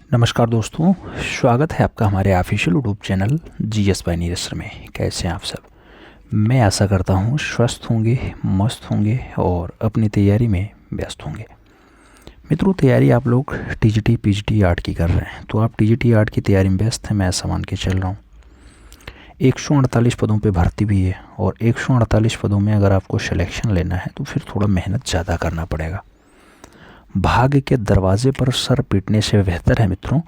नमस्कार दोस्तों, स्वागत है आपका हमारे official YouTube channel GS bye Neeraj sir में। कैसे हैं आप सब? मैं आशा करता हूँ स्वस्थ होंगे, मस्त होंगे और अपनी तैयारी में व्यस्त होंगे। मित्रों, तैयारी आप लोग टीजीटी पीजीटी आर्ट की कर रहे हैं, तो आप टीजीटी आर्ट की तैयारी में व्यस्त हैं। मैं ऐसा मान के चल रहा हूँ 148 पदों पे भर्ती भी है और 148 पदों में अगर आपको सिलेक्शन लेना है तो फिर थोड़ा मेहनत ज़्यादा करना पड़ेगा। भाग्य के दरवाजे पर सर पीटने से बेहतर है मित्रों,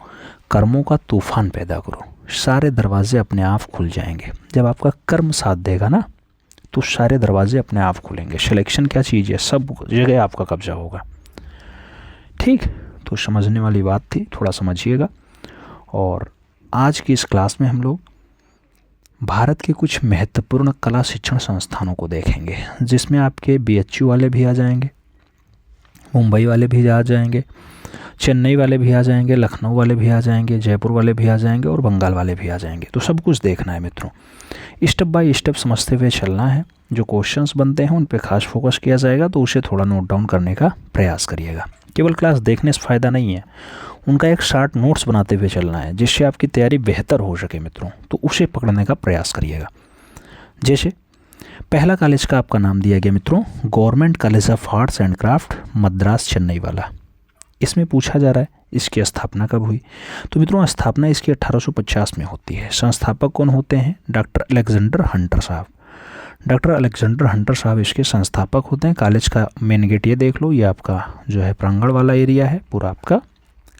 कर्मों का तूफान पैदा करो। सारे दरवाजे अपने आप खुल जाएंगे। जब आपका कर्म साथ देगा ना, तो सारे दरवाजे अपने आप खुलेंगे। सिलेक्शन क्या चीज़ है, सब जगह आपका कब्जा होगा। ठीक, तो समझने वाली बात थी, थोड़ा समझिएगा। और आज की इस क्लास में हम लोग भारत के कुछ महत्वपूर्ण कला शिक्षण संस्थानों को देखेंगे, जिसमें आपके बीएचयू वाले भी आ जाएंगे, मुंबई वाले भी आ जाएंगे, चेन्नई वाले भी आ जाएंगे, लखनऊ वाले भी आ जाएंगे, जयपुर वाले भी आ जाएंगे और बंगाल वाले भी आ जाएंगे। तो सब कुछ देखना है मित्रों, स्टेप बाय स्टेप समझते हुए चलना है। जो क्वेश्चंस बनते हैं उन पे खास फोकस किया जाएगा, तो उसे थोड़ा नोट डाउन करने का प्रयास करिएगा। केवल क्लास देखने से फ़ायदा नहीं है, उनका एक शार्ट नोट्स बनाते हुए चलना है, जिससे आपकी तैयारी बेहतर हो सके मित्रों। तो उसे पकड़ने का प्रयास करिएगा। जैसे पहला कॉलेज का आपका नाम दिया गया मित्रों, government college of arts and craft Madras Chennai वाला। इसमें पूछा जा रहा है इसकी स्थापना कब हुई। तो मित्रों, स्थापना इसकी 1850 में होती है। संस्थापक कौन होते हैं? डॉक्टर अलेक्जेंडर हंटर साहब। डॉक्टर अलेक्जेंडर हंटर साहब इसके संस्थापक होते हैं। कॉलेज का मेन गेट ये देख लो, ये आपका जो है प्रांगण वाला एरिया है, पूरा आपका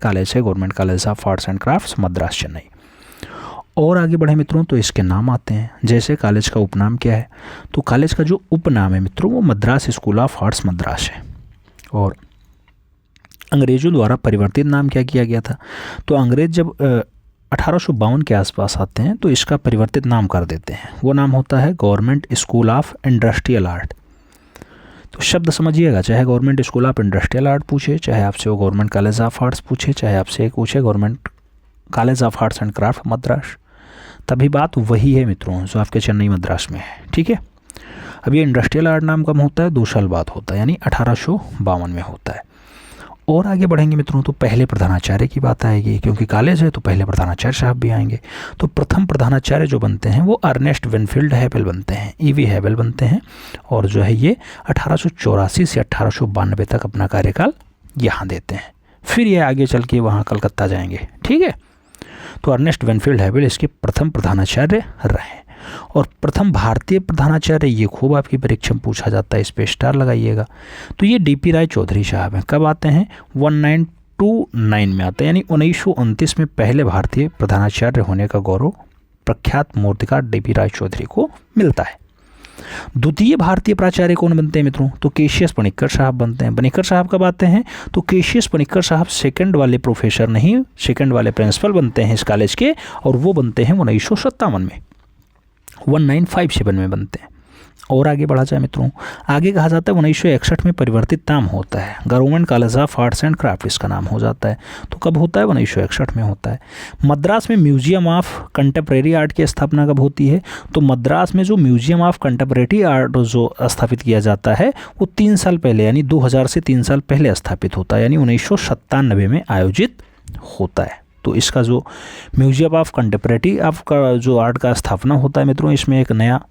कॉलेज है, government college of arts and craft Madras Chennai. और आगे बढ़े मित्रों तो इसके नाम आते हैं। जैसे कॉलेज का उपनाम क्या है, तो कॉलेज का जो उपनाम है मित्रों वो Madras school of arts Madras है। और अंग्रेज़ों द्वारा परिवर्तित नाम क्या किया गया था, तो अंग्रेज़ जब 1852 के आसपास आते हैं तो इसका परिवर्तित नाम कर देते हैं। वो नाम होता है government school of industrial art. तो शब्द समझिएगा, चाहे government school of industrial art पूछे, चाहे आपसे वो गवर्नमेंट कॉलेज ऑफ आर्ट्स पूछे, चाहे आपसे एक पूछे government college of arts and craft Madras, तभी बात वही है मित्रों जो आपके चेन्नई मद्रास में है। ठीक है, अब ये इंडस्ट्रियल आर्ट नाम कब होता है? 2 साल बाद होता है, यानी 1852 में होता है। और आगे बढ़ेंगे मित्रों तो पहले प्रधानाचार्य की बात आएगी, क्योंकि कॉलेज है तो पहले प्रधानाचार्य साहब भी आएंगे। तो प्रथम प्रधानाचार्य जो बनते हैं वो अर्नेस्ट विनफील्ड हैवेल बनते हैं, ईवी हैवेल बनते हैं। और जो है ये 1884 से 1892 तक अपना कार्यकाल यहाँ देते हैं। फिर ये आगे चल के वहाँ कलकत्ता जाएंगे। ठीक है, तो अर्नेस्ट विनफील्ड हैवेल इसके प्रथम प्रधानाचार्य रहे। और प्रथम भारतीय प्रधानाचार्य, ये खूब आपकी परीक्षा में पूछा जाता है, इस पे स्टार लगाइएगा। तो ये डीपी राय चौधरी साहब हैं। कब आते हैं? 1929 में आते हैं, यानी 1929 में पहले भारतीय प्रधानाचार्य होने का गौरव प्रख्यात मूर्तिकार डीपी राय चौधरी को मिलता है। द्वितीय भारतीय प्राचार्य कौन बनते हैं मित्रों? तो केशियस पणिक्कर साहब बनते हैं। पणिक्कर साहब कब आते हैं? तो केशियस पणिक्कर साहब सेकंड वाले प्रोफेसर नहीं, सेकंड वाले प्रिंसिपल बनते हैं इस कॉलेज के, और वो बनते हैं 1957 में, 1957 में बनते हैं। और आगे बढ़ा जाए मित्रों, आगे कहा जाता है 1961 में परिवर्तित नाम होता है, government college of arts and craft इसका नाम हो जाता है। तो कब होता है? 1961 में होता है। मद्रास में म्यूजियम ऑफ कंटेम्प्रेरी आर्ट की स्थापना कब होती है? तो मद्रास में जो म्यूजियम ऑफ कंटेम्प्रेरी आर्ट जो स्थापित किया जाता है वो 3 साल पहले, यानी 2000 से 3 साल पहले स्थापित होता है, यानी 1997 में आयोजित होता है। तो इसका जो म्यूजियम ऑफ कंटेम्प्रेरी ऑफ का जो आर्ट का स्थापना होता है मित्रों, इसमें एक नया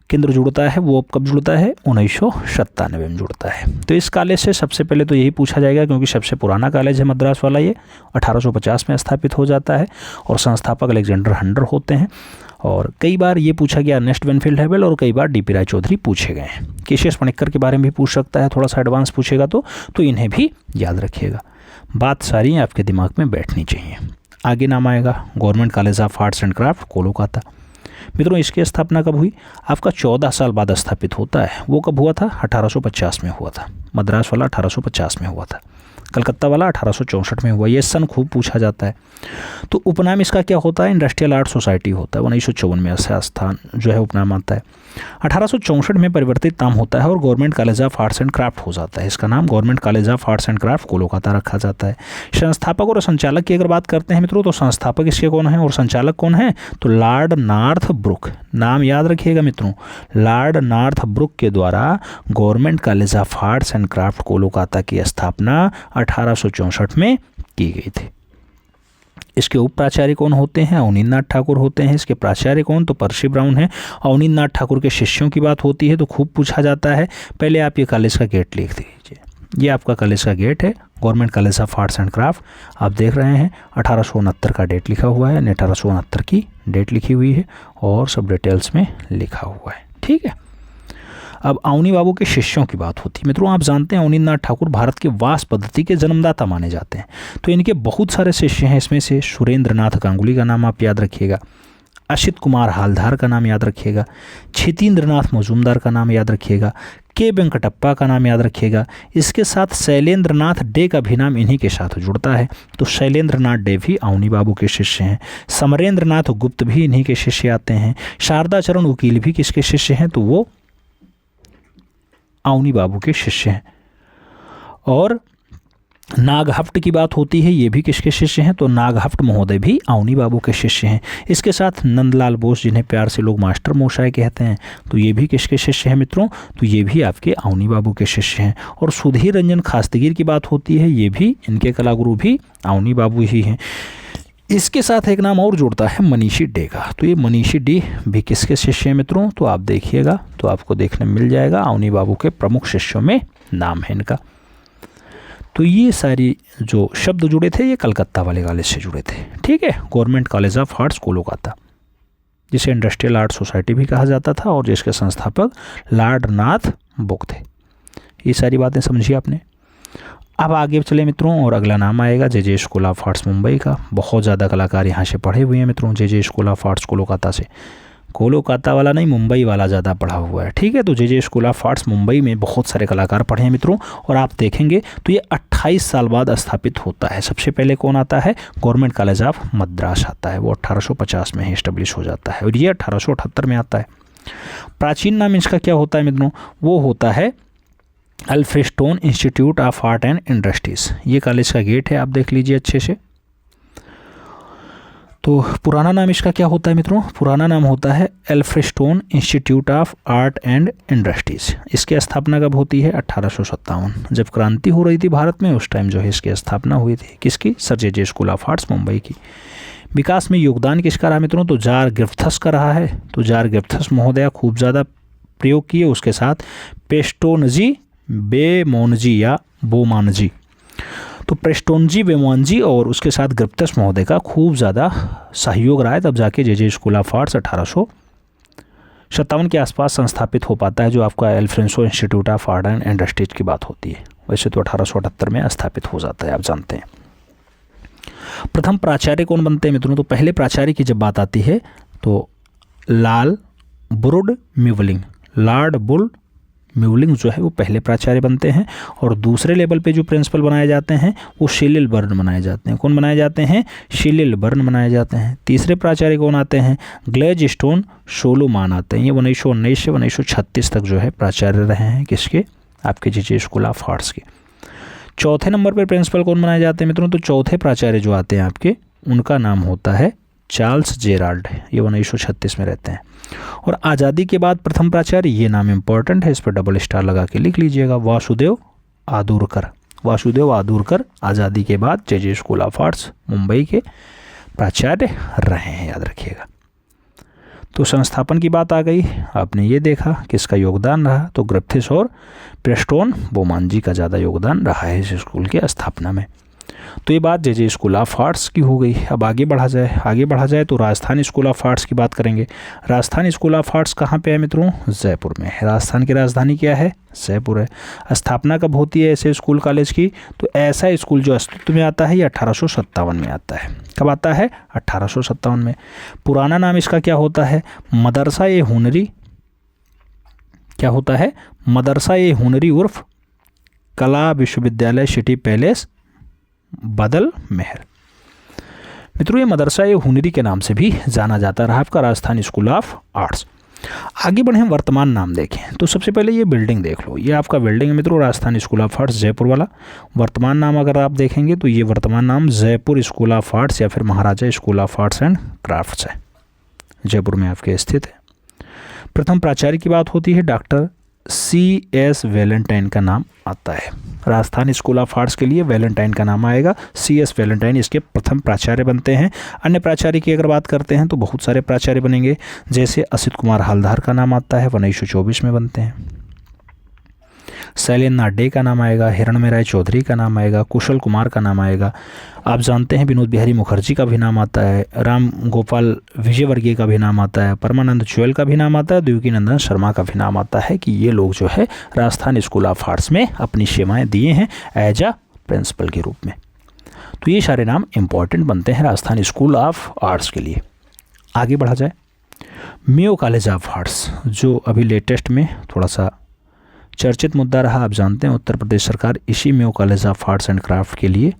केंद्र जुड़ता है। वो कब जुड़ता है? 1997 में जुड़ता है। तो इस कॉलेज से सबसे पहले तो यही पूछा जाएगा, क्योंकि सबसे पुराना कॉलेज है मद्रास वाला, ये 1850 में स्थापित हो जाता है और संस्थापक अलेक्जेंडर हंटर होते हैं। और कई बार ये पूछा गया अर्नेस्ट विनफील्ड हैवेल, और कई बार डीपी राय चौधरी पूछे गए हैं। केशियस पणिक्कर के बारे में भी पूछ सकता है, थोड़ा सा एडवांस पूछेगा तो इन्हें भी याद रखिएगा। बात सारी आपके दिमाग में बैठनी चाहिए। आगे नाम आएगा government college of arts and craft Kolkata. मित्रों, इसकी स्थापना कब हुई? आपका 14 साल बाद स्थापित होता है। वो कब हुआ था? 1850 में हुआ था। मद्रास वाला 1850 में हुआ था, कलकत्ता वाला 1864 में हुआ। ये सन खूब पूछा जाता है। तो उपनाम इसका क्या होता है? इंडस्ट्रियल आर्ट सोसाइटी होता है। 1954 में ऐसा स्थान जो है उपनाम आता है। 1864 में परिवर्तित नाम होता है और government college of arts and craft हो जाता है। इसका नाम government college of arts and craft Kolkata रखा जाता है। संस्थापक और संचालक की अगर बात करते हैं मित्रों, तो संस्थापक इसके कौन है और संचालक कौन है? तो लॉर्ड नॉर्थब्रुक। नाम याद रखिएगा मित्रों, लॉर्ड नॉर्थब्रुक के द्वारा government college of arts and craft Kolkata की स्थापना 1864 में की गई थी। इसके उप प्राचार्य कौन होते हैं? अवनींद्रनाथ ठाकुर होते हैं। इसके प्राचार्य कौन? तो पर्सी ब्राउन है। अवनींद्रनाथ ठाकुर के शिष्यों की बात होती है तो खूब पूछा जाता है। पहले आप ये कॉलेज का गेट लिख दीजिए, ये आपका कॉलेज का गेट है, government college of arts and craft. आप देख रहे हैं 1869 का डेट लिखा हुआ है, 1869 की डेट लिखी हुई है और सब डिटेल्स में लिखा हुआ है। ठीक है, अब अवनी बाबू के शिष्यों की बात होती है। मित्रों, आप जानते हैं अवनींद्रनाथ ठाकुर भारत के वास पद्धति के जन्मदाता माने जाते हैं। तो इनके बहुत सारे शिष्य हैं। इसमें से सुरेंद्रनाथ गांगुली का नाम आप याद रखिएगा, असित कुमार हालधार का नाम याद रखिएगा, छितेंद्रनाथ मजूमदार का नाम याद रखिएगा, के वेंकटप्पा का नाम याद रखिएगा। इसके साथ शैलेंद्रनाथ डे का भी नाम इन्हीं के साथ जुड़ता है। तो शैलेंद्रनाथ डे भी अवनी बाबू के शिष्य हैं। समरेंद्रनाथ गुप्त भी इन्हीं के शिष्य आते हैं। शारदाचरण वकील भी किसके शिष्य हैं? तो वो अवनी बाबू के शिष्य हैं। और नागहफ्ट की बात होती है, ये भी किसके शिष्य हैं? तो नागहफ्ट महोदय भी अवनी बाबू के शिष्य हैं। इसके साथ नंदलाल बोस, जिन्हें प्यार से लोग मास्टर मोशाय कहते हैं, तो ये भी किसके शिष्य हैं मित्रों? तो ये भी आपके अवनी बाबू के शिष्य हैं। और सुधीर रंजन खास्तगीर की बात होती है, ये भी इनके कलागुरु भी अवनी बाबू ही हैं। इसके साथ एक नाम और जुड़ता है मनीषी डे का। तो ये मनीषी डे भी किसके शिष्य हैं मित्रों? तो आप देखिएगा तो आपको देखने मिल जाएगा, अवनी बाबू के प्रमुख शिष्यों में नाम है इनका। तो ये सारी जो शब्द जुड़े थे ये कलकत्ता वाले कॉलेज से जुड़े थे। ठीक है, government college of arts Kolkata, जिसे इंडस्ट्रियल आर्ट सोसाइटी भी कहा जाता था और जिसके संस्थापक लॉर्ड नाथ बुक थे। ये सारी बातें समझिए आपने। अब आगे चले मित्रों और अगला नाम आएगा जे स्कूल ऑफ आर्ट्स मुंबई का। बहुत ज़्यादा कलाकार यहाँ से पढ़े हुए हैं मित्रों। जे स्कूल ऑफ आर्ट्स कोलकाता से, कोलकाता वाला नहीं मुंबई वाला ज़्यादा पढ़ा हुआ है। ठीक है, तो जे स्कूल ऑफ आर्ट्स मुंबई में बहुत सारे कलाकार पढ़े हैं मित्रों। और आप देखेंगे तो ये 28 साल बाद स्थापित होता है। सबसे पहले कौन आता है? गवर्नमेंट कॉलेज ऑफ मद्रास आता है, वो 1850 में ही इस्टेब्लिश हो जाता है और ये 1878 में आता है। प्राचीन नाम इसका क्या होता है मित्रों? वो होता है Elphinstone institute of art and industries. ये कॉलेज का गेट है, आप देख लीजिए अच्छे से। तो पुराना नाम इसका क्या होता है मित्रों? पुराना नाम होता है Elphinstone institute of art and industries. इसकी स्थापना कब होती है? 1857। जब क्रांति हो रही थी भारत में, उस टाइम जो है इसकी स्थापना हुई थी। किसकी? Sir J school of arts Mumbai की। विकास में योगदान किसका रहा मित्रों? तो जार ग्रिफ्थस का रहा है। तो जार ग्रिफ्थस महोदया खूब ज़्यादा प्रयोग किए। उसके साथ पेस्टोनजी बेमोनजी या बोमानजी, तो प्रेस्टोनजी बेमोनजी और उसके साथ ग्रिफ्थस महोदय का खूब ज़्यादा सहयोग रहा है। तब जाके जे स्कूल ऑफ आर्ट्स 1857 के आसपास संस्थापित हो पाता है, जो आपका Elphinstone institute of art and industries की बात होती है। वैसे तो 1878 में स्थापित हो जाता है, आप जानते हैं। प्रथम प्राचार्य कौन बनते हैं मित्रों? तो पहले प्राचार्य की जब बात आती है तो लाल बुरुड म्यूवलिंग, लॉर्ड बुल म्यूवलिंग जो है वो पहले प्राचार्य बनते हैं। और दूसरे लेवल पे जो प्रिंसिपल बनाए जाते हैं वो शिलिल बर्न बनाए जाते हैं। कौन बनाए जाते हैं? शिलिल बर्न बनाए जाते हैं। तीसरे प्राचार्य कौन आते हैं? ग्लेडस्टोन सोलोमान आते हैं। ये 1919 से 1936 तक जो है प्राचार्य रहे हैं किसके? आपके जे स्कूल ऑफ आर्ट्स के। चौथे नंबर पर प्रिंसिपल कौन बनाए जाते हैं मित्रों? तो चौथे प्राचार्य जो आते हैं आपके, उनका नाम होता है चार्ल्स जेराल्ड। ये 1936 में रहते हैं। और आज़ादी के बाद प्रथम प्राचार्य, ये नाम इंपॉर्टेंट है, इस पर डबल स्टार लगा के लिख लीजिएगा, वासुदेव आदुरकर। वासुदेव आदुरकर आज़ादी के बाद जे स्कूल ऑफ आर्ट्स मुंबई के प्राचार्य रहे हैं, याद रखिएगा। तो संस्थापन की बात आ गई। आपने ये देखा किसका योगदान रहा, तो ग्रिफ्थिस और प्रेस्टोन बोमानजी का ज़्यादा योगदान रहा है इस स्कूल की स्थापना में। तो ये बात जे स्कूल ऑफ आर्ट्स की हो गई। अब आगे बढ़ा जाए तो राजस्थान स्कूल ऑफ आर्ट्स की बात करेंगे। राजस्थान स्कूल ऑफ आर्ट्स कहाँ पे है मित्रों? जयपुर में है। राजस्थान की राजधानी क्या है? जयपुर है। स्थापना कब होती है ऐसे स्कूल कॉलेज की? तो ऐसा स्कूल जो अस्तित्व में आता है ये 1857 में आता है। कब आता है? 1857 में। पुराना नाम इसका क्या होता है? मदरसा ए हुनरी। क्या होता है? मदरसा ए हुनरी उर्फ कला विश्वविद्यालय सिटी पैलेस बदल महर। मित्रों, ये मदरसा ए हुनरी के नाम से भी जाना जाता रहा आपका राजस्थान स्कूल ऑफ आर्ट्स। आगे बढ़े, वर्तमान नाम देखें तो सबसे पहले ये बिल्डिंग देख लो। ये आपका बिल्डिंग है मित्रों, Rajasthan school of arts Jaipur वाला। वर्तमान नाम अगर आप देखेंगे तो ये वर्तमान नाम जयपुर स्कूल ऑफ आर्ट्स या फिर Maharaja school of arts and crafts है, जयपुर में आपके स्थित है। प्रथम प्राचार्य की बात होती है डॉक्टर CS वैलेंटाइन का नाम आता है। राजस्थान स्कूल ऑफ आर्ट्स के लिए वैलेंटाइन का नाम आएगा। CS वैलेंटाइन इसके प्रथम प्राचार्य बनते हैं। अन्य प्राचार्य की अगर बात करते हैं तो बहुत सारे प्राचार्य बनेंगे, जैसे असित कुमार हलदार का नाम आता है, 1924 में बनते हैं। शैलेंद्र डे का नाम आएगा, हिरणमय राय चौधरी का नाम आएगा, कुशल कुमार का नाम आएगा। आप जानते हैं विनोद बिहारी मुखर्जी का भी नाम आता है, राम गोपाल विजयवर्गीय का भी नाम आता है, परमानंद चुयल का भी नाम आता है, देवकीनंदन शर्मा का भी नाम आता है कि ये लोग जो है राजस्थान स्कूल ऑफ आर्ट्स में अपनी सेवाएं दिए हैं एज अ प्रिंसिपल के रूप में। तो ये सारे नाम इंपॉर्टेंट बनते हैं राजस्थान स्कूल ऑफ आर्ट्स के लिए। आगे बढ़ा जाए, मेयो कॉलेज ऑफ आर्ट्स जो अभी लेटेस्ट में थोड़ा सा चर्चित मुद्दा रहा। आप जानते हैं उत्तर प्रदेश सरकार इसी Mayo college of arts and craft के लिए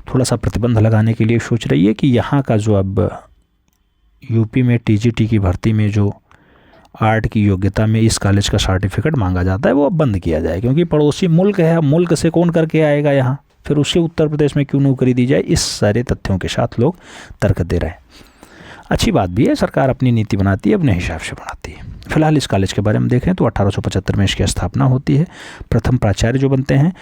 थोड़ा सा प्रतिबंध लगाने के लिए सोच रही है कि यहाँ का जो अब यूपी में TGT की भर्ती में जो आर्ट की योग्यता में इस कॉलेज का सर्टिफिकेट मांगा जाता है वो अब बंद किया जाए, क्योंकि पड़ोसी मुल्क है, मुल्क से कौन करके आएगा यहाँ, फिर उसे उत्तर प्रदेश में क्यों नौकरी दी जाए। इस सारे तथ्यों के साथ लोग तर्क दे रहे हैं। अच्छी बात भी है, सरकार अपनी नीति बनाती है, अपने हिसाब से बनाती है। फिलहाल इस कॉलेज के बारे में देखें तो 1875 में इसकी स्थापना होती है। प्रथम प्राचार्य जो बनते हैं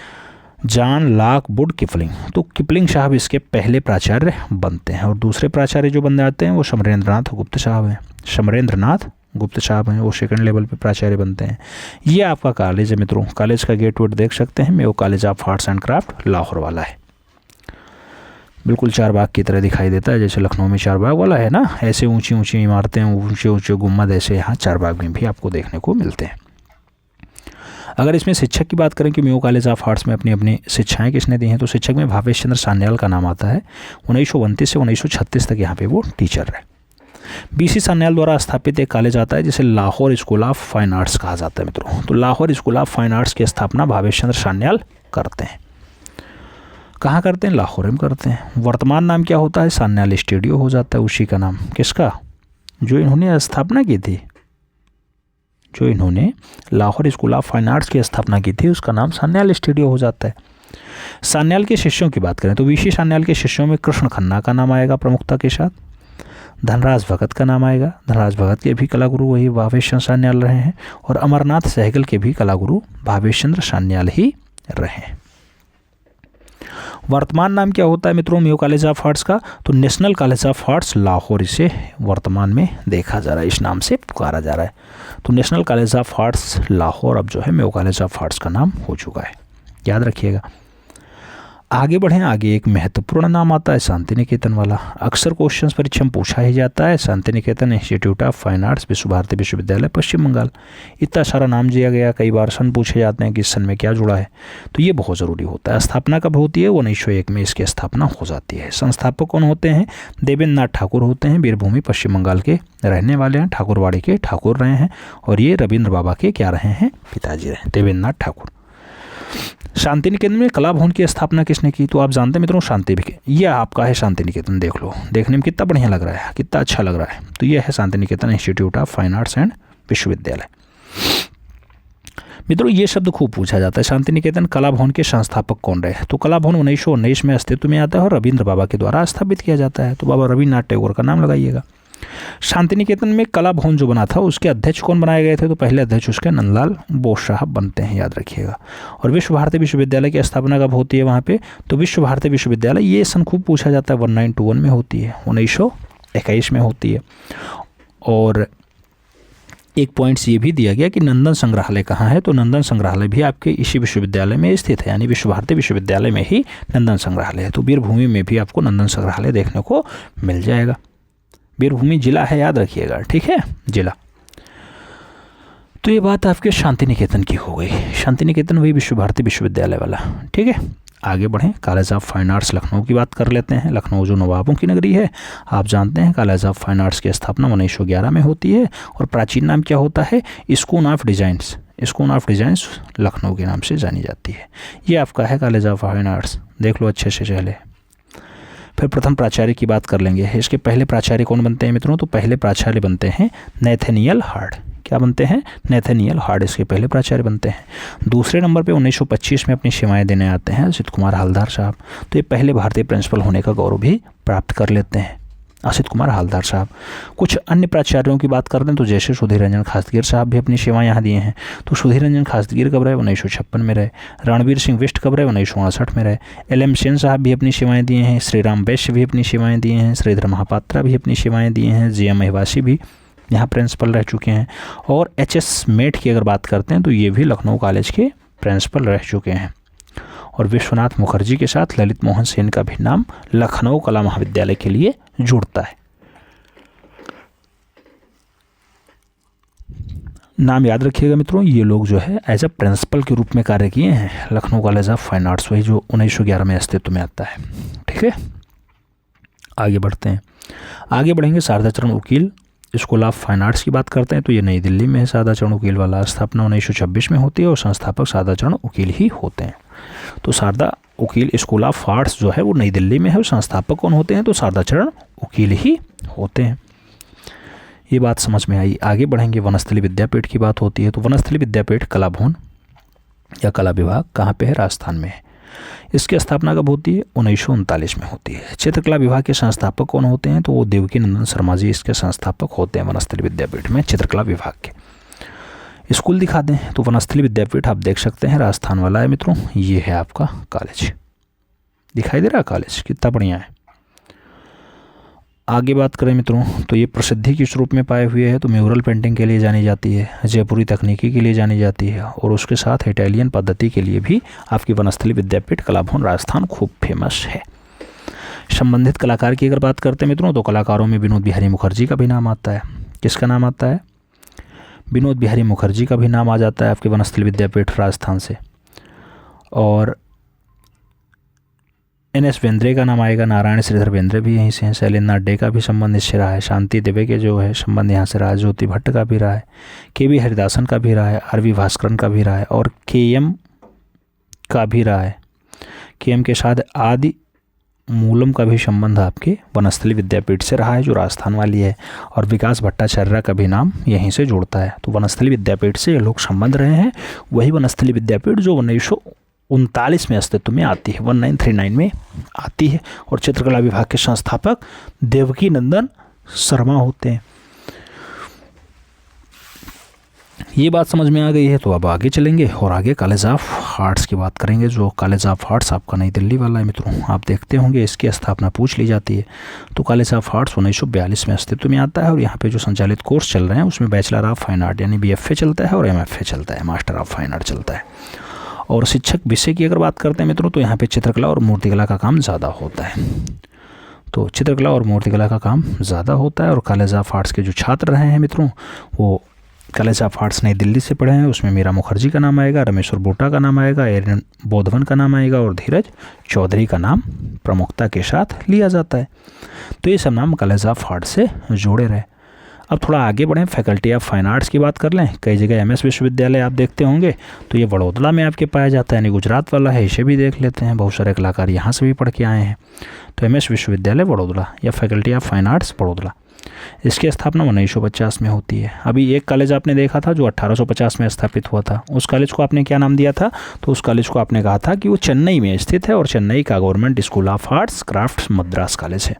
जॉन लॉकवुड किपलिंग, तो किपलिंग साहब इसके पहले प्राचार्य बनते हैं। और दूसरे प्राचार्य जो बन जाते हैं वो समरेंद्रनाथ गुप्त साहब हैं। समरेंद्रनाथ गुप्त साहब हैं, वो सेकंड लेवल पे प्राचार्य बनते हैं। ये आपका कॉलेज है मित्रों। कॉलेज का गेट वेट देख सकते हैं, Mayo college of arts and craft Lahore वाला है। बिल्कुल चारबाग की तरह दिखाई देता है, जैसे लखनऊ में चारबाग वाला है ना, ऐसे ऊंची ऊंची इमारतें, ऊंचे ऊंचे गुम्बद ऐसे यहाँ चारबाग में भी आपको देखने को मिलते हैं। अगर इसमें शिक्षक की बात करें कि मेयो कॉलेज ऑफ आर्ट्स में अपनी अपनी शिक्षाएं किसने दी हैं, तो शिक्षक में भावेश चंद्र सान्याल का नाम आता है। 1929 से 1936 तक यहाँ पे वो टीचर रहे। BC सान्याल द्वारा स्थापित एक कॉलेज आता है जिसे Lahore school of fine arts कहा जाता है मित्रों। तो Lahore school of fine arts की स्थापना भावेश चंद्र सान्याल करते हैं। कहाँ करते हैं? लाहौर में करते हैं। वर्तमान नाम क्या होता है? सान्याल स्टूडियो हो जाता है उसी का नाम। किसका? जो इन्होंने स्थापना की थी, जो इन्होंने Lahore school of fine arts की स्थापना की थी, उसका नाम सान्याल स्टूडियो हो जाता है। सान्याल के शिष्यों की बात करें तो VC सान्याल के शिष्यों में कृष्ण खन्ना का नाम आएगा प्रमुखता के साथ। धनराज भगत का नाम आएगा। धनराज भगत के भी कलागुरु वही भावेश चंद्र सान्याल रहे हैं। और अमरनाथ सहगल के भी कलागुरु भावेश चंद्र सान्याल ही रहे हैं। वर्तमान नाम क्या होता है मित्रों मेयो कॉलेज ऑफ आर्ट्स का? तो national college of arts Lahore इसे वर्तमान में देखा जा रहा है, इस नाम से पुकारा जा रहा है। तो national college of arts Lahore अब जो है मेयो कॉलेज ऑफ आर्ट्स का नाम हो चुका है, याद रखिएगा। आगे बढ़ें, आगे एक महत्वपूर्ण नाम आता है शांति निकेतन वाला। अक्सर क्वेश्चंस परीक्षा में पूछा ही जाता है। Shanti Niketan institute of fine arts विश्व भारती विश्वविद्यालय पश्चिम बंगाल। इतना सारा नाम दिया गया, कई बार सन पूछे जाते हैं कि इस सन में क्या जुड़ा है, तो ये बहुत ज़रूरी होता है। स्थापना कब होती है? 1901 में इसकी स्थापना हो जाती है। संस्थापक कौन होते हैं? देवेंद्र नाथ ठाकुर होते हैं। वीरभूमि पश्चिम बंगाल के रहने वाले हैं, ठाकुरवाड़ी के ठाकुर रहे हैं। और ये रविंद्र बाबा के क्या रहे हैं? पिताजी रहे, देवेंद्र नाथ ठाकुर। शांति निकेतन में कला भवन की स्थापना किसने की? तो आप जानते हैं मित्रों शांति निकेतन, ये आपका है शांति निकेतन। देख लो, देखने में कितना बढ़िया लग रहा है, कितना अच्छा लग रहा है। तो ये है Shanti Niketan institute of fine arts and विश्वविद्यालय। मित्रों ये शब्द खूब पूछा जाता है, शांति निकेतन कला भवन के संस्थापक कौन रहे? तो कला भवन 1919 में अस्तित्व में आता है और रविंद्र बाबा के द्वारा स्थापित किया जाता है। तो बाबा रविन्द्रनाथ टैगोर का नाम लगाइएगा। शांति निकेतन में कला भवन जो बना था उसके अध्यक्ष कौन बनाए गए थे? तो पहले अध्यक्ष उसके नंदलाल बोस साहब बनते हैं, याद रखिएगा। और विश्व भारती विश्वविद्यालय की स्थापना कब होती है वहाँ पे? तो विश्व भारती विश्वविद्यालय ये सन खूब पूछा जाता है, 1921 में होती है, 1921 में होती है। और एक पॉइंट्स ये भी दिया गया कि नंदन संग्रहालय कहाँ है? तो नंदन संग्रहालय भी आपके इसी विश्वविद्यालय में स्थित है, यानी विश्व भारती विश्वविद्यालय में ही नंदन संग्रहालय है। तो वीरभूमि में भी आपको नंदन संग्रहालय देखने को मिल जाएगा। वीरभूमि जिला है, याद रखिएगा, ठीक है, जिला। तो ये बात आपके शांति निकेतन की हो गई। शांति निकेतन वही विश्व भारती विश्वविद्यालय वाला, ठीक है। आगे बढ़ें, college of fine arts Lucknow की बात कर लेते हैं। लखनऊ जो नवाबों की नगरी है, आप जानते हैं कॉलेज ऑफ फाइन आर्ट्स की स्थापना 1911 में होती है। और प्राचीन नाम क्या होता है? School of designs. School of designs Lucknow के नाम से जानी जाती है। ये आपका है कॉलेज ऑफ फाइन आर्ट्स, देख लो अच्छे से चले। फिर प्रथम प्राचार्य की बात कर लेंगे। इसके पहले प्राचार्य कौन बनते हैं मित्रों? तो पहले प्राचार्य बनते हैं नेथेनियल हार्ड। क्या बनते हैं? नेथेनियल हार्ड इसके पहले प्राचार्य बनते हैं। दूसरे नंबर पे 1925 में अपनी सेवाएं देने आते हैं असित कुमार हलदार साहब। तो ये पहले भारतीय प्रिंसिपल होने का गौरव भी प्राप्त कर लेते हैं। असित कुमार हालदार साहब। कुछ अन्य प्राचार्यों की बात करते हैं तो जैसे सुधीर रंजन खासगीर साहब भी अपनी सेवाएं यहाँ दिए हैं। तो सुधीर रंजन खासगीर कब रहे? 1956 में रहे। रणवीर सिंह बिष्ट कब रहे? 1959 में रहे। LM सेन साहब भी अपनी सेवाएं दिए हैं। श्रीराम वैश्य भी अपनी सेवाएं दिए हैं। श्रीधर महापात्रा भी अपनी सेवाएं दिए हैं। JM महिवासी भी यहाँ प्रिंसिपल रह चुके हैं। और HS मेट की अगर बात करते हैं तो ये भी लखनऊ कॉलेज के प्रिंसिपल रह चुके हैं। और विश्वनाथ मुखर्जी के साथ ललित मोहन सेन का भी नाम लखनऊ कला महाविद्यालय के लिए जुड़ता है। नाम याद रखिएगा मित्रों, ये लोग जो है एज अ प्रिंसिपल के रूप में कार्य किए हैं Lucknow college of fine arts, वही जो 1911 में अस्तित्व में आता है। ठीक है, आगे बढ़ते हैं। आगे बढ़ेंगे। शारदा चरण उकील स्कूल ऑफ फाइन आर्ट्स की बात करते हैं तो ये नई दिल्ली में है। शारदा चरण उकील वाला स्थापना 1926 में होती है और संस्थापक शारदा चरण उकील ही होते हैं। तो शारदा उकील स्कूल ऑफ आर्ट्स जो है वो नई दिल्ली में है और संस्थापक कौन होते हैं? तो शारदा चरण उकील ही होते हैं। ये बात समझ में आई। आगे बढ़ेंगे। वनस्थली विद्यापीठ की बात होती है तो वनस्थली विद्यापीठ कला भवन या कला विभाग कहाँ पे है? राजस्थान में है। इसकी स्थापना कब होती है? 1939 में होती है। चित्रकला विभाग के संस्थापक कौन होते हैं? तो वो देवकी नंदन शर्मा जी इसके संस्थापक होते हैं वनस्थली विद्यापीठ में चित्रकला विभाग के। स्कूल दिखा दें तो वनस्थली विद्यापीठ आप देख सकते हैं राजस्थान वाला है मित्रों। ये है आपका कॉलेज, दिखाई दे रहा है कॉलेज, कितना बढ़िया है। आगे बात करें मित्रों तो ये प्रसिद्धि किस रूप में पाए हुए है? तो म्यूरल पेंटिंग के लिए जानी जाती है, जयपुरी तकनीकी के लिए जानी जाती है और उसके साथ इटालियन पद्धति के लिए भी आपकी वनस्थली विद्यापीठ कला भवन राजस्थान खूब फेमस है। संबंधित कलाकार की अगर बात करते हैं मित्रों तो कलाकारों में विनोद बिहारी मुखर्जी का भी नाम आता है। किसका नाम आता है? विनोद बिहारी मुखर्जी का भी नाम आ जाता है आपके वनस्थली विद्यापीठ राजस्थान से। और NS बेंद्रे का नाम आएगा। नारायण श्रीधर बेंद्रे भी यहीं से हैं। शैलेंद्र डे का भी संबंध इससे रहा है। शांति देवे के जो है संबंध यहाँ से रहा है। ज्योति भट्ट का भी रहा है। KV हरिदासन का भी रहा है। RV भास्करन का भी रहा है और KM का भी रहा है। KM के साथ आदि मूलम का भी संबंध आपके वनस्थली विद्यापीठ से रहा है जो राजस्थान वाली है। और विकास भट्टाचार्य का भी नाम यहीं से जुड़ता है। तो वनस्थली विद्यापीठ से ये लोग संबंध रहे हैं। वही वनस्थली विद्यापीठ जो 1939 में अस्तित्व में आती है, 1939 में आती है। और चित्रकला विभाग के संस्थापक देवकी नंदन शर्मा होते हैं। ये बात समझ में आ गई है तो अब आगे चलेंगे और आगे कॉलेज ऑफ आर्ट्स की बात करेंगे। जो कॉलेज ऑफ आर्ट्स आपका नई दिल्ली वाला है मित्रों, आप देखते होंगे इसकी स्थापना पूछ ली जाती है। तो कॉलेज ऑफ आर्ट्स 1942 में अस्तित्व में आता है और यहाँ पे जो संचालित कोर्स चल रहे हैं उसमें बैचलर ऑफ फाइन आर्ट यानी BFA चलता है और MFA चलता है, मास्टर ऑफ फाइन आर्ट चलता है। और शिक्षक विषय की अगर बात करते हैं मित्रों तो यहाँ पे चित्रकला और मूर्तिकला का काम ज़्यादा होता है। तो चित्रकला और मूर्तिकला का काम ज़्यादा होता है। और कॉलेज ऑफ आर्ट्स के जो छात्र रहे हैं मित्रों वो कॉलेज ऑफ आर्ट्स नई दिल्ली से पढ़े हैं। उसमें मीरा मुखर्जी का नाम आएगा, रमेश्वर बोटा का नाम आएगा, एरन बोधवन का नाम आएगा और धीरज चौधरी का नाम प्रमुखता के साथ लिया जाता है। तो ये सब नाम कॉलेज ऑफ आर्ट्स से जोड़े रहे। अब थोड़ा आगे बढ़ें, फैकल्टी ऑफ फाइन आर्ट्स की बात कर लें। कई जगह MS विश्वविद्यालय आप देखते होंगे तो ये बड़ौदा में आपके पाया जाता है, यानी गुजरात वाला है। इसे भी देख लेते हैं, बहुत सारे कलाकार यहाँ से भी पढ़ के आए हैं। तो MS विश्वविद्यालय बड़ौदा या faculty of fine arts Baroda, इसकी स्थापना 1950 में होती है। अभी एक कॉलेज आपने देखा था जो 1850 में स्थापित हुआ था, उस कॉलेज को आपने क्या नाम दिया था? तो उस कॉलेज को आपने कहा था कि वो चेन्नई में स्थित है और चेन्नई का government school of arts crafts Madras college है।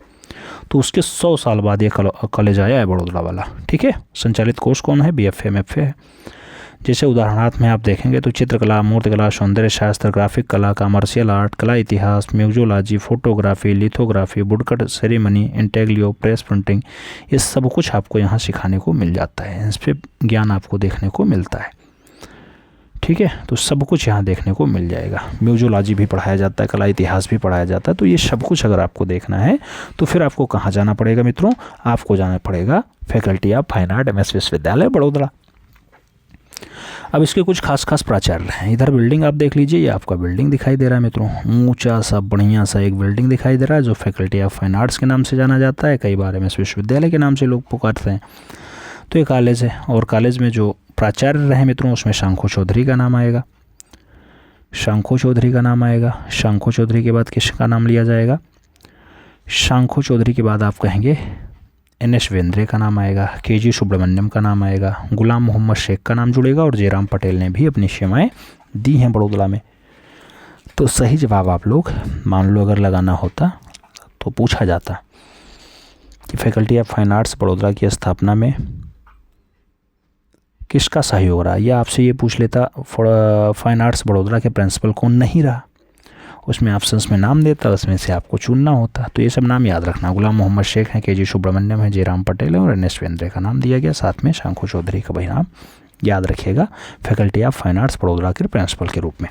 तो उसके 100 साल बाद ये कॉलेज आया है बड़ौदा वाला। ठीक है, संचालित कोर्स कौन है? BFA MFA है। जैसे उदाहरणार्थ में आप देखेंगे तो चित्रकला, मूर्तिकला, सौंदर्य शास्त्र, ग्राफिक कला, कमर्शियल आर्ट, कला इतिहास, museology, photography, lithography, woodcut ceremony, intaglio, press printing, ये सब कुछ आपको यहाँ सिखाने को मिल जाता है। इस पर ज्ञान आपको देखने को मिलता है। ठीक है, तो सब कुछ यहाँ देखने को मिल जाएगा। म्यूजियोलॉजी भी पढ़ाया जाता है, कला इतिहास भी पढ़ाया जाता है। तो ये सब कुछ अगर आपको देखना है तो फिर आपको कहाँ जाना पड़ेगा मित्रों? आपको जाना पड़ेगा faculty of fine art MS विश्वविद्यालय बड़ौदा। अब इसके कुछ खास प्राचार्य हैं। इधर बिल्डिंग आप देख लीजिए, ये आपका बिल्डिंग दिखाई दे रहा है मित्रों, ऊंचा सा बढ़िया सा एक बिल्डिंग दिखाई दे रहा है जो फैकल्टी ऑफ फाइन आर्ट्स के नाम से जाना जाता है। कई बार MS विश्वविद्यालय के नाम से लोग पुकारते हैं। तो ये कॉलेज है और कॉलेज में जो प्राचार्य रहे मित्रों उसमें शंखू चौधरी का नाम आएगा। शंखू चौधरी का नाम आएगा। शंखू चौधरी के बाद किसका नाम लिया जाएगा? शंखू चौधरी के बाद आप कहेंगे NS बेंद्रे का नाम आएगा, KG सुब्रमण्यम का नाम आएगा, गुलाम मोहम्मद शेख का नाम जुड़ेगा और जयराम पटेल ने भी अपनी सेवाएं दी हैं बड़ौदा में। तो सही जवाब आप लोग मान लो अगर लगाना होता तो पूछा जाता कि faculty of fine arts Vadodara की स्थापना में किसका सहयोग रहा, या आपसे ये पूछ लेता फाइन आर्ट्स बड़ोदरा के प्रिंसिपल कौन नहीं रहा, उसमें ऑप्शंस में नाम देता, उसमें से आपको चुनना होता। तो ये सब नाम याद रखना। गुलाम मोहम्मद शेख हैं, के जी सुब्रमण्यम है, जयराम पटेल है और एन.एस. वेंद्रे का नाम दिया गया। साथ में शंकु चौधरी का भी नाम याद रखिएगा faculty of fine arts Vadodara के प्रिंसिपल के रूप में।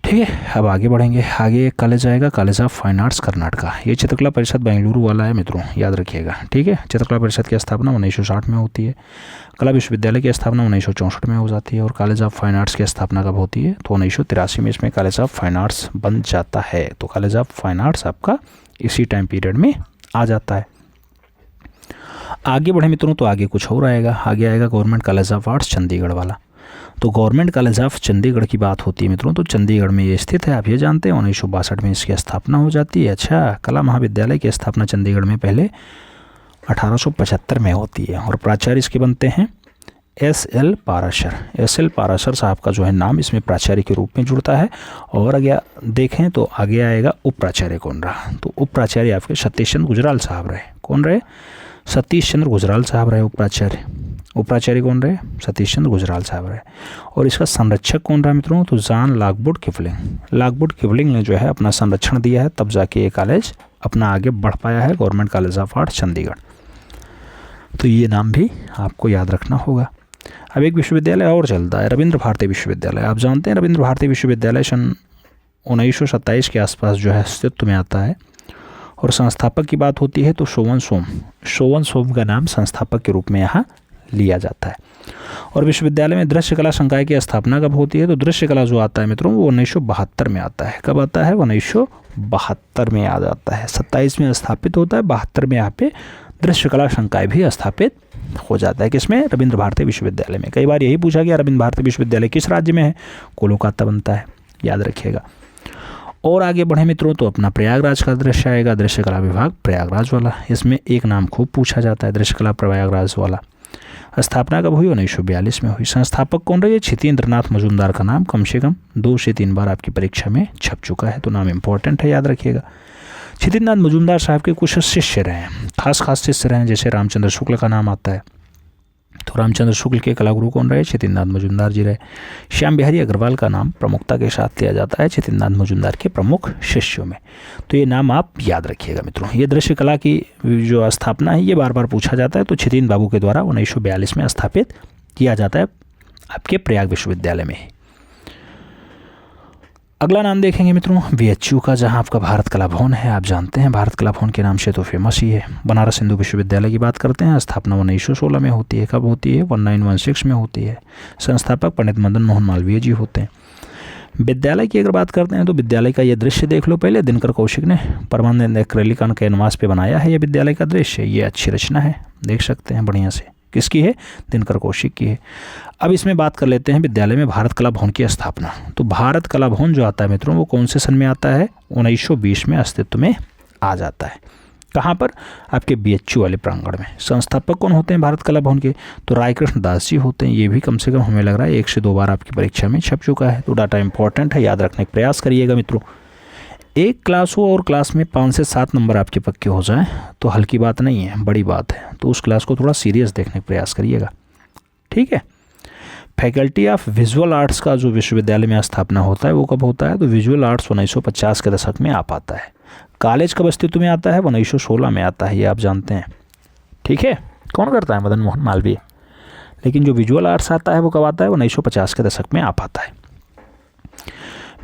ठीक है, अब आगे बढ़ेंगे। आगे एक कॉलेज आएगा, college of fine arts Karnataka. ये चित्रकला परिषद बेंगलुरु वाला है मित्रों, याद रखिएगा। ठीक है, चित्रकला परिषद की स्थापना 1960 में होती है। कला विश्वविद्यालय की स्थापना 1964 में हो जाती है। और कॉलेज ऑफ फाइन आर्ट्स की स्थापना कब होती है, तो 1983 में इसमें कॉलेज ऑफ फाइन आर्ट्स बन जाता है। तो कॉलेज ऑफ फाइन आर्ट्स आपका इसी टाइम पीरियड में आ जाता है। आगे बढ़े मित्रों तो आगे कुछ और आएगा। आगे आएगा government college of arts Chandigarh वाला। तो गवर्नमेंट कॉलेज ऑफ चंडीगढ़ की बात होती है मित्रों, तो चंडीगढ़ में ये स्थित है, आप ये जानते हैं। 1962 में इसकी स्थापना हो जाती है। अच्छा, कला महाविद्यालय की स्थापना चंडीगढ़ में पहले 1875 में होती है। और प्राचार्य इसके बनते हैं S.L. पाराशर। S.L. पाराशर साहब का जो है नाम इसमें प्राचार्य के रूप में जुड़ता है। और आगे देखें तो आगे आएगा उप प्राचार्य कौन रहा, तो उप प्राचार्य आपके सतीश चंद्र गुजराल साहब रहे। कौन रहे, सतीश चंद्र गुजराल साहब रहे उप प्राचार्य। उप प्राचार्य कौन रहे, सतीश चंद्र गुजराल साहब रहे। और इसका संरक्षक कौन रहा मित्रों, तो John Lockwood Kipling. Lockwood Kipling ने जो है अपना संरक्षण दिया है, तब जाके ये कॉलेज अपना आगे बढ़ पाया है, government college of arts Chandigarh. तो ये नाम भी आपको याद रखना होगा। अब एक विश्वविद्यालय और चलता है, रविंद्र भारती विश्वविद्यालय। आप जानते हैं रविंद्र भारती विश्वविद्यालय सन 1927 के आसपास जो है अस्तित्व में आता है। और संस्थापक की बात होती है तो शोवन सोम का नाम संस्थापक के रूप में यहाँ लिया जाता है। और विश्वविद्यालय में दृश्य कला संकाय की स्थापना कब होती है, तो दृश्य कला जो आता है मित्रों वो 1972 में आता है। कब आता है, 1972 में आ जाता है। 27 में स्थापित होता है, 72 में यहाँ पे दृश्य कला संकाय भी स्थापित हो जाता है। किसमें, रविंद्र भारती विश्वविद्यालय में। कई बार यही पूछा गया रविंद्र भारती विश्वविद्यालय किस राज्य में है, कोलकाता बनता है, याद रखिएगा। और आगे बढ़े मित्रों तो अपना प्रयागराज का दृश्य आएगा, दृश्य कला विभाग प्रयागराज वाला। इसमें एक नाम खूब पूछा जाता है, दृश्य कला प्रयागराज वाला। स्थापना कब हुई, 1942 में हुई। संस्थापक कौन रहे, छितेंद्र नाथ मजूमदार का नाम कम से कम 2 से 3 बार आपकी परीक्षा में छप चुका है, तो नाम इंपॉर्टेंट है, याद रखिएगा। छितेंद्र नाथ मजूमदार साहब के कुछ शिष्य रहे हैं, खास शिष्य रहे हैं, जैसे रामचंद्र शुक्ल का नाम आता है। तो रामचंद्र शुक्ल के कलागुरु कौन रहे, छितेंद्र नाथ मजूमदार जी रहे। श्याम बिहारी अग्रवाल का नाम प्रमुखता के साथ लिया जाता है छितेंद्र नाथ मजूमदार के प्रमुख शिष्यों में। तो ये नाम आप याद रखिएगा मित्रों। ये दृश्य कला की जो स्थापना है ये बार बार पूछा जाता है, तो छितेंद्र बाबू के द्वारा 1942 में स्थापित किया जाता है आपके प्रयाग विश्वविद्यालय में। अगला नाम देखेंगे मित्रों VHU का, जहां आपका भारत कला भवन है। आप जानते हैं भारत कला भवन के नाम से तो फेमस ही है। बनारस हिंदू विश्वविद्यालय की बात करते हैं, स्थापना 1916 में होती है। कब होती है, 1916 में होती है। संस्थापक पंडित मदन मोहन मालवीय जी होते हैं। विद्यालय की अगर बात करते हैं तो विद्यालय का ये दृश्य देख लो पहले, दिनकर कौशिक ने परमानेंट एक्रेलिक कैनवास पे बनाया है ये विद्यालय का दृश्य। ये अच्छी रचना है, देख सकते हैं बढ़िया से। किसकी है, दिनकर कौशिक की है। अब इसमें बात कर लेते हैं विद्यालय में भारत कला भवन की स्थापना। तो भारत कला भवन जो आता है मित्रों वो कौन से सन में आता है, 1920 में अस्तित्व में आ जाता है। कहाँ पर, आपके VHU वाले प्रांगण में। संस्थापक कौन होते हैं भारत कला भवन के, तो राय कृष्ण दास जी होते हैं। ये भी कम से कम हमें लग रहा है 1 से 2 बार आपकी परीक्षा में छप चुका है, तो डाटा इंपॉर्टेंट है, याद रखने का प्रयास करिएगा मित्रों। एक क्लास हो और क्लास में 5 से 7 नंबर आपके पक्के हो जाएं तो हल्की बात नहीं है, बड़ी बात है। तो उस क्लास को थोड़ा सीरियस देखने का प्रयास करिएगा, ठीक है। फैकल्टी ऑफ विजुअल आर्ट्स का जो विश्वविद्यालय में स्थापना होता है वो कब होता है, तो विजुअल आर्ट्स 1950 के दशक में आ पाता है। कॉलेज कब अस्तित्व में आता है, 1916 में आता है, ये आप जानते हैं, ठीक है। कौन करता है, मदन मोहन मालवीय। लेकिन जो विजुअल आर्ट्स आता है वो कब आता है, 1950 के दशक में आ पाता है।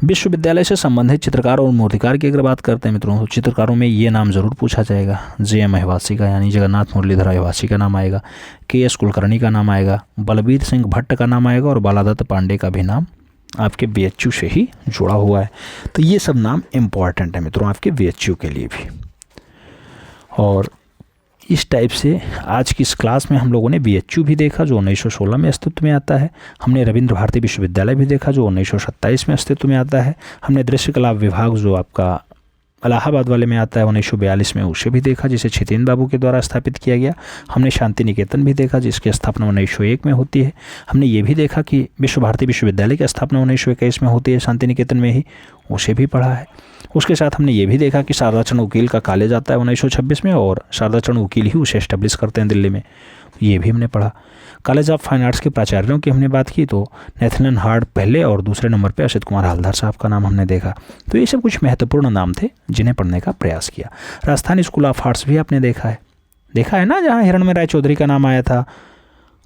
विश्वविद्यालय से संबंधित चित्रकार और मूर्तिकार की अगर बात करते हैं मित्रों, तो चित्रकारों में ये नाम ज़रूर पूछा जाएगा। JM अहिवासी का यानी जगन्नाथ मुरलीधर अहिवासी का नाम आएगा, KS कुलकर्णी का नाम आएगा, बलबीर सिंह भट्ट का नाम आएगा और बालादत्त पांडे का भी नाम आपके VHU से ही जुड़ा हुआ है। तो ये सब नाम इम्पॉर्टेंट है मित्रों आपके VHU के लिए भी। और इस टाइप से आज की इस क्लास में हम लोगों ने VHU भी देखा जो 1916 में अस्तित्व में आता है। हमने रविंद्र भारती विश्वविद्यालय भी देखा जो 1927 में अस्तित्व में आता है। हमने दृश्य कला विभाग जो आपका इलाहाबाद वाले में आता है 1942 में, उसे भी देखा जिसे छितेंद्र बाबू के द्वारा स्थापित किया गया। हमने शांति निकेतन भी देखा जिसकी स्थापना 1901 में होती है। हमने ये भी देखा कि विश्व भारती विश्वविद्यालय की स्थापना 1921 में होती है शांति निकेतन में ही, उसे भी पढ़ा है। उसके साथ हमने ये भी देखा कि शारदा चरण वकील का कॉलेज आता है 1926 में, और शारदा चरण वकील ही उसे एस्टेब्लिश करते हैं दिल्ली में, ये भी हमने पढ़ा। कॉलेज ऑफ फाइन आर्ट्स के प्राचार्यों की हमने बात की तो नेथलन हार्ड पहले और दूसरे नंबर पे असित कुमार हालदार साहब का नाम हमने देखा। तो ये सब कुछ महत्वपूर्ण नाम थे जिन्हें पढ़ने का प्रयास किया। राजस्थान स्कूल ऑफ आर्ट्स भी आपने देखा है ना, जहाँ हिरणमय राय चौधरी का नाम आया था,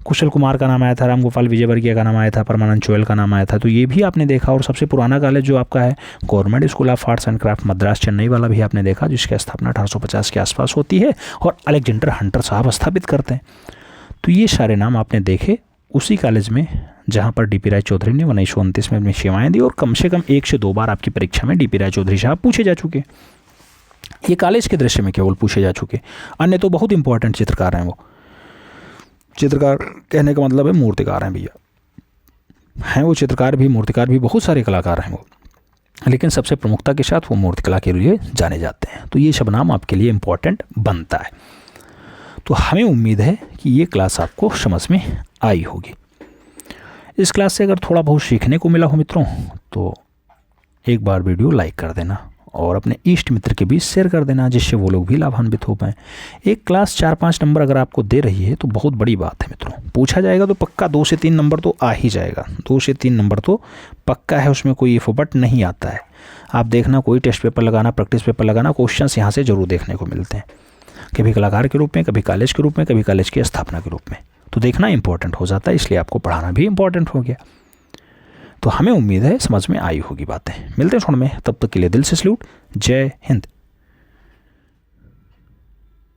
कुशल कुमार का नाम आया था, रामगोपाल विजयवर्गीय का नाम आया था, परमानंद चोयल का नाम आया था। तो ये भी आपने देखा। और सबसे पुराना कॉलेज जो आपका है government school of arts and craft Madras Chennai वाला भी आपने देखा, जिसकी स्थापना 1850 के आसपास होती है और अलेक्जेंडर हंटर साहब स्थापित करते हैं। तो ये सारे नाम आपने देखे उसी कॉलेज में जहाँ पर डीपी राय चौधरी ने 1929 में अपनी सेवाएं दी, और कम से कम 1 से 2 बार आपकी परीक्षा में डीपी राय चौधरी साहब पूछे जा चुके। ये कॉलेज के दृश्य में केवल पूछे जा चुके, अन्य तो बहुत इंपॉर्टेंट चित्रकार हैं। वो चित्रकार कहने का मतलब है मूर्तिकार हैं भैया, हैं वो चित्रकार भी, मूर्तिकार भी, बहुत सारे कलाकार हैं वो, लेकिन सबसे प्रमुखता के साथ वो मूर्तिकला के लिए जाने जाते हैं। तो ये सब नाम आपके लिए इम्पोर्टेंट बनता है। तो हमें उम्मीद है कि ये क्लास आपको समझ में आई होगी। इस क्लास से अगर थोड़ा बहुत सीखने को मिला हो मित्रों, तो एक बार वीडियो लाइक कर देना और अपने इष्ट मित्र के बीच शेयर कर देना, जिससे वो लोग भी लाभान्वित हो पाएँ। एक क्लास 4-5 नंबर अगर आपको दे रही है तो बहुत बड़ी बात है मित्रों। पूछा जाएगा तो पक्का 2 से 3 नंबर तो आ ही जाएगा, 2 से 3 नंबर तो पक्का है, उसमें कोई इफ बट नहीं आता है। आप देखना, कोई टेस्ट पेपर लगाना, प्रैक्टिस पेपर लगाना, क्वेश्चंस यहाँ से ज़रूर देखने को मिलते हैं, कभी कलाकार के रूप में, कभी कॉलेज के रूप में, कभी कॉलेज की स्थापना के रूप में। तो देखना इंपॉर्टेंट हो जाता है, इसलिए आपको पढ़ाना भी इंपॉर्टेंट हो गया। तो हमें उम्मीद है समझ में आई होगी बातें। मिलते हैं क्षण में, तब तक के लिए दिल से सैल्यूट। जय हिंद।